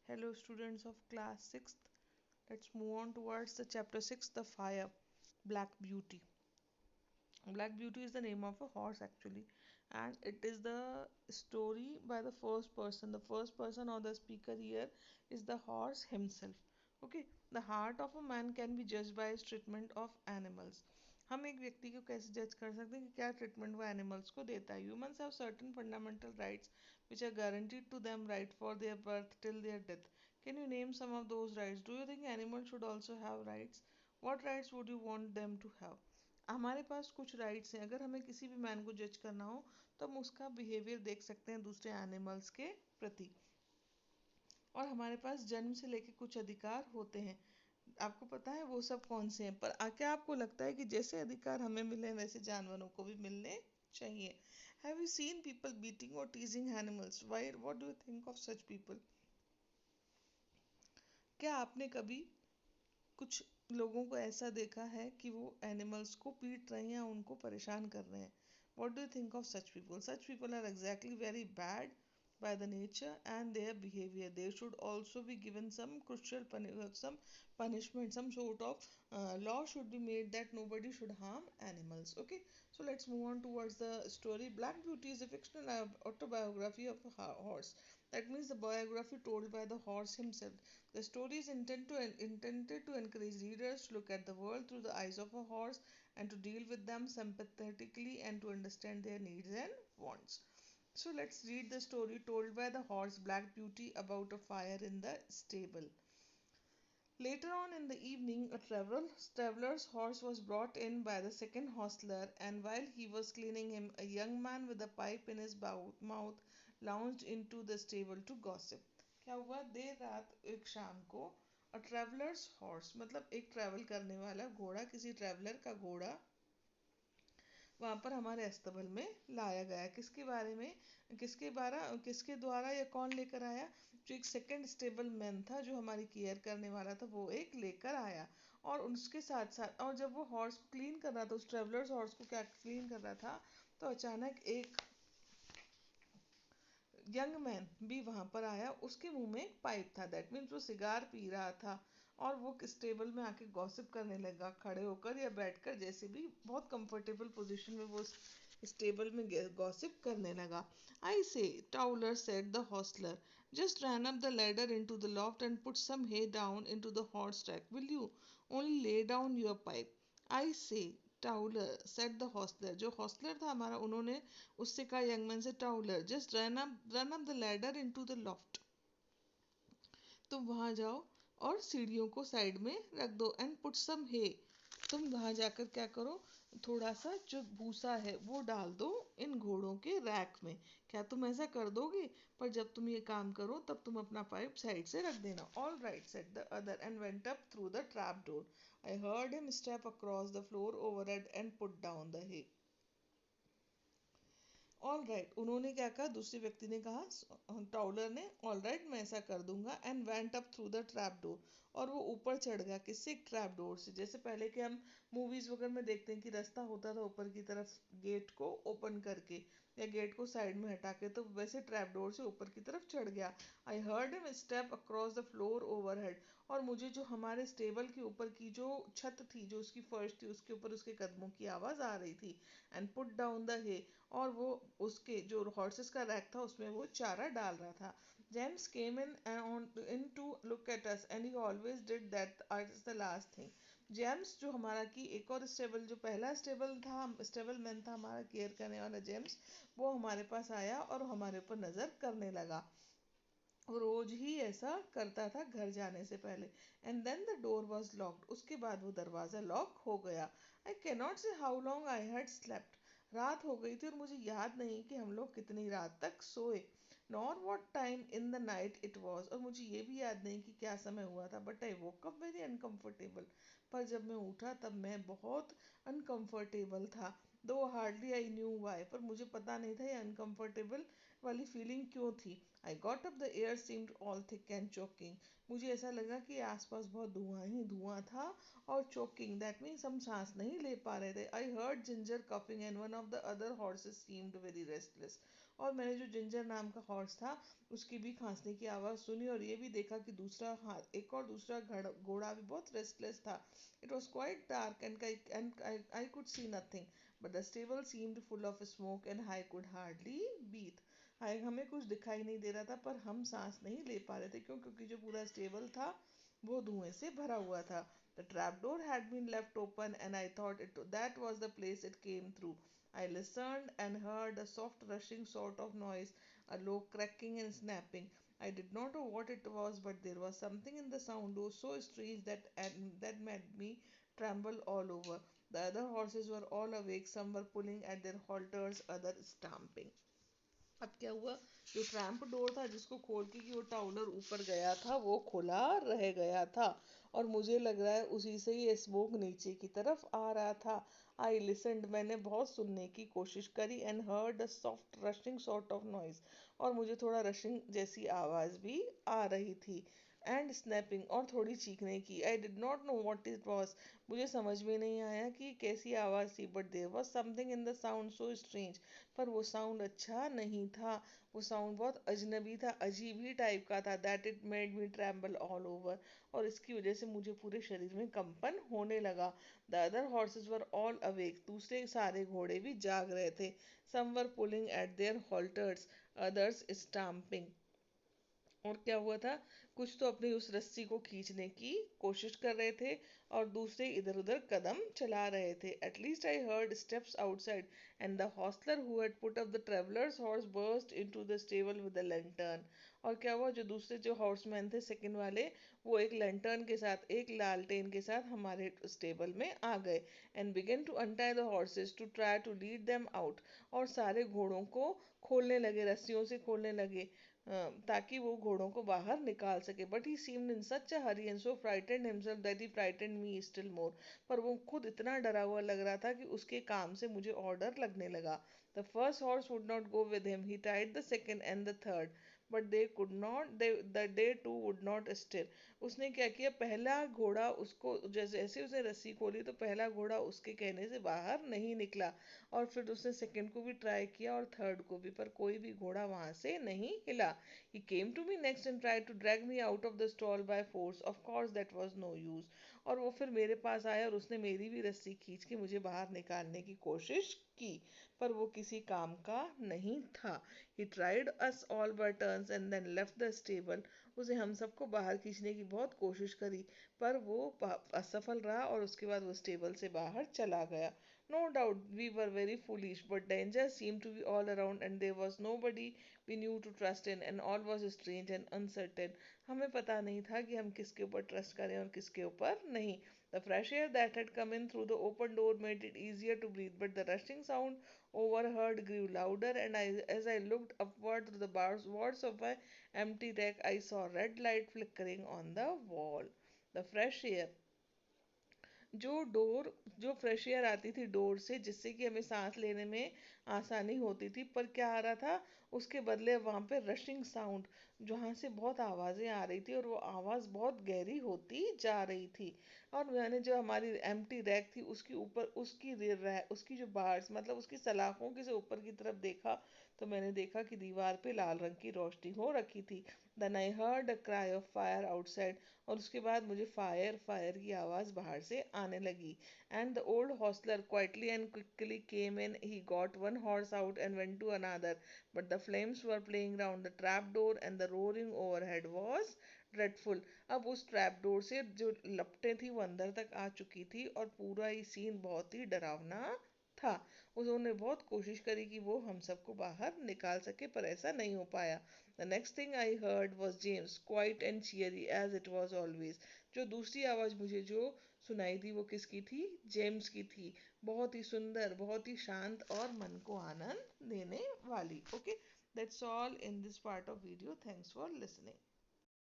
Hello, students of class 6th. Let's move on towards the chapter 6, the fire, Black Beauty. Black Beauty is the name of a horse actually, and it is the story by the first person. The first person or the speaker here is the horse himself. Okay, the heart of a man can be judged by his treatment of animals. हम एक व्यक्ति को कैसे जज कर सकते हैं कि क्या ट्रीटमेंट वो एनिमल्स को देता है. Humans have certain fundamental rights which are guaranteed to them right for their birth till their death. Can you name some of those rights? Do you think animals should also have rights? What rights would you want them to have? हमारे पास कुछ rights हैं. अगर हमें किसी भी man को जज करना हो तो हम उसका बिहेवियर देख सकते हैं दूसरे एनिमल्स के प्रति. और हमारे पास जन्म से लेके कुछ अधिकार होते हैं. आपको पता है वो सब कौन से हैं? पर क्या आपको लगता है कि जैसे अधिकार हमें मिले वैसे जानवरों को भी मिलने चाहिए? Have you seen people beating or teasing animals? Why what do you think of such people? क्या आपने कभी कुछ लोगों को ऐसा देखा है कि वो एनिमल्स को पीट रहे हैं या उनको परेशान कर रहे हैं? What do you think of such people? Such people are exactly very bad by the nature and their behavior. They should also be given some crucial some punishment, some sort of law should be made that nobody should harm animals. Okay, so let's move on towards the story. Black Beauty is a fictional autobiography of a horse. That means the biography told by the horse himself. The story is intended to encourage readers to look at the world through the eyes of a horse and to deal with them sympathetically and to understand their needs and wants. So let's read the story told by the horse Black Beauty about a fire in the stable. Later on in the evening, a traveler's horse was brought in by the second hostler, and while he was cleaning him, a young man with a pipe in his mouth lounged into the stable to gossip. क्या हुआ? देर रात एक शाम को a traveler's horse मतलब एक travel करने वाला घोड़ा, किसी ट्रैवलर का घोड़ा वहां पर हमारे अस्तबल में लाया गया. किसके द्वारा या कौन लेकर आया? जो एक सेकंड स्टेबल मैन था जो हमारी केयर करने वाला था वो एक लेकर आया. और उसके साथ साथ और जब वो हॉर्स को क्लीन कर रहा था, उस ट्रेवलर्स हॉर्स को क्या क्लीन कर रहा था, तो अचानक एक यंग मैन भी वहां पर आया. उसके मुंह में एक पाइप था. दैट मीन्स वो सिगार पी रहा था और वो किस टेबल में आके गॉसिप करने लगा, खड़े होकर या बैठकर, जैसे भी बहुत कंफर्टेबल पोजीशन में वो इस टेबल में गॉसिप करने लगा. I say Towler said the hostler just ran up the ladder into the loft and put some hay down into the horse track. Will you only lay down your pipe? I say Towler said the hostler. जो hostler था हमारा, उन्होंने उससे कहा young man से, Towler just run up the ladder into the loft. तुम वहां जाओ और सीढ़ियों को साइड में रख दो. एंड पुट सम हे. तुम वहां जाकर क्या करो, थोड़ा सा जो भूसा है वो डाल दो इन घोड़ों के रैक में. क्या तुम ऐसा कर दोगे? पर जब तुम ये काम करो तब तुम अपना पाइप साइड से रख देना. All right said the other and went up through the trap door. I heard him step across the floor overhead and put down the hay. All right, उन्होंने क्या कहा, दूसरे व्यक्ति ने कहा, टाउलर ने, ऑल राइट मैं ऐसा कर दूंगा. And went up through the trap door. और वो ऊपर चढ़ गया. किससे? एक ट्रैप डोर से. जैसे पहले के हम मूवीज वगैरह में देखते हैं कि रास्ता होता था ऊपर की तरफ गेट को ओपन करके या गेट को साइड में हटा के, तो वैसे ट्रैप डोर से ऊपर की तरफ चढ़ गया. आई heard him step across the floor overhead. और मुझे जो हमारे स्टेबल के ऊपर की जो छत थी, जो उसकी फर्श थी, उसके ऊपर उसके कदमों की आवाज आ रही थी. एंड पुट डाउन द हे. और वो उसके जो हॉर्सेस का रैक था उसमें वो चारा डाल रहा था. James came in to look at us and he always did that as the last thing. James जो हमारा की एक और स्टेबल, जो पहला स्टेबल था, स्टेबल मैन था हमारा केयर करने वाला जेम्स, वो हमारे पास आया और हमारे ऊपर नजर करने लगा. वो रोज ही ऐसा करता था घर जाने से पहले. And then the door was locked. उसके बाद वो दरवाजा लॉक हो गया. I can not say how long I had slept. रात हो गई थी और मुझे याद नहीं कि हम लोग कितनी रात तक सोए. Nor what time in the night it was. और मुझे ये भी याद नहीं कि क्या समय हुआ था. But I woke up very uncomfortable. पर जब मैं उठा तब मैं बहुत अनकम्फर्टेबल था. दो हार्डली आई न्यू वाई. पर मुझे पता नहीं था ये अनकम्फर्टेबल वाली फीलिंग क्यों थी. I got up the air seemed all thick and choking. मुझे ऐसा लगा कि आसपास बहुत धुआं ही धुआं था. और चोकिंग दैट मीन्स हम सांस नहीं ले पा रहे थे. I heard ginger coughing and one of the other horses seemed very restless. और मैंने जो जिंजर नाम का हॉर्स था उसकी भी खांसने की आवाज़ सुनी, और ये भी देखा कि एक और दूसरा घोड़ा भी बहुत रेस्टलेस था. It was quite dark and I could see nothing, but the stable seemed full of smoke and I could hardly breathe. हमें कुछ दिखाई नहीं दे रहा था, पर हम सांस नहीं ले पा रहे थे. क्योंकि जो पूरा स्टेबल था वो धुएं से भरा हुआ था. The trapdoor had been left open, and I thought that was the place it came through. I listened and heard a soft rushing sort of noise, a low cracking and snapping. I did not know what it was, but there was something in the sound so strange that made me tremble all over. The other horses were all awake. Some were pulling at their halters, others stamping. अब क्या हुआ, जो tramp door था जिसको खोल के कि वो टाउलर ऊपर गया था वो खुला रह गया था, और मुझे लग रहा है उसी से ये स्मोक नीचे की तरफ आ रहा था. आई लिसनड, मैंने बहुत सुनने की कोशिश करी, and heard a soft rushing sort of noise, और मुझे थोड़ा रशिंग जैसी आवाज भी आ रही थी. एंड स्नैपिंग, और थोड़ी चीखने की. I did not know what it was, मुझे समझ में नहीं आया कि कैसी आवाज थी, but there was something in the sound so strange. पर वो साउंड अच्छा नहीं था, वो साउंड बहुत अजनबी था, अजीब ही टाइप का था. That it made me tremble all over, और इसकी वजह से मुझे पूरे शरीर में कंपन होने लगा. The other horses were all awake, दूसरे सारे घोड़े भी जाग रहे थे. Some were pulling at their halters, others stamping. और क्या हुआ था, कुछ तो अपनी उस रस्सी को खींचने की कोशिश कर रहे थे, और दूसरे इधर उधर कदम चला रहे थे. At least I heard steps outside, and the hosteller who had put up the travellers horse burst into the stable with the lantern. और क्या हुआ, जो दूसरे जो हॉर्समैन थे सेकंड वाले, वो एक लैंटर्न के साथ, एक लालटेन के साथ हमारे स्टेबल में आ गए. And began to untie the horses to try to lead them out, और सारे घोड़ों को खोलने लगे, रस्सियों से खोलने लगे, ताकि वो घोड़ों को बाहर निकाल सके. But he seemed in such a Hari and so frightened himself that he frightened me still more. पर वो खुद इतना डरा हुआ लग रहा था कि उसके काम से मुझे और डर लगने लगा. The first horse would not go with him, he tied the second and the third, but they could not, they too would not stir. उसने क्या किया, पहला घोड़ा उसको जैसे जैसे उसने रस्सी खोली तो पहला घोड़ा उसके कहने से बाहर नहीं निकला, और फिर उसने सेकंड को भी ट्राई किया और थर्ड को भी, पर कोई भी घोड़ा वहां से नहीं हिला. He came to me next and tried to drag me out of the stall by force. Of course that was no use. और वो फिर मेरे पास आया और उसने मेरी भी रस्सी खींच के मुझे बाहर निकालने की कोशिश की, पर वो किसी काम का नहीं था. He tried us all by turns and then left the stable. उसे हम सबको बाहर खींचने की बहुत कोशिश करी, पर वो असफल रहा, और उसके बाद वो स्टेबल से बाहर चला गया. No doubt we were very foolish, but danger seemed to be all around, and there was nobody we knew to trust in, and all was strange and uncertain. हमें पता नहीं था कि हम किसके ऊपर ट्रस्ट करें और किसके ऊपर नहीं. The fresh air that had come in through the open door made it easier to breathe, but the rushing sound overheard grew louder, and as I looked upward through the wards of my empty deck, I saw red light flickering on the wall. The fresh air, जो fresh air आती थी door से, जिससे कि हमें सांस लेने में आसानी होती थी, पर क्या आ रहा था, उसके बदले वहां पे रशिंग साउंड, जहाँ से बहुत आवाजें आ रही थी, और वो आवाज बहुत गहरी होती जा रही थी. और मैंने जो हमारी एम्प्टी रैक थी उसके ऊपर उसकी जो बार्स मतलब उसकी सलाखों के से ऊपर की तरफ देखा, तो मैंने देखा कि दीवार पे लाल रंग की रोशनी हो रखी थी. Then I heard a cry of fire outside, और उसके बाद मुझे फायर फायर की आवाज बाहर से आने लगी. And the old hostler quietly and quickly came in, he got one horse out and went to another, but the flames were playing round the trap door and the roaring overhead was dreadful. अब उस trap door से जो लपटें थी वो अंदर तक आ चुकी थी, और पूरा ही सीन बहुत ही डरावना था. उन्होंने बहुत कोशिश करी कि वो हम सबको बाहर निकाल सके, पर ऐसा नहीं हो पाया. The next thing I heard was James, quiet and cheery as it was always. जो दूसरी आवाज मुझे जो सुनाई थी वो किसकी थी, जेम्स की थी. बहुत ही सुंदर, बहुत ही शांत और मन को आनंद देने वाली. Okay, that's all in this part of video. Thanks for listening.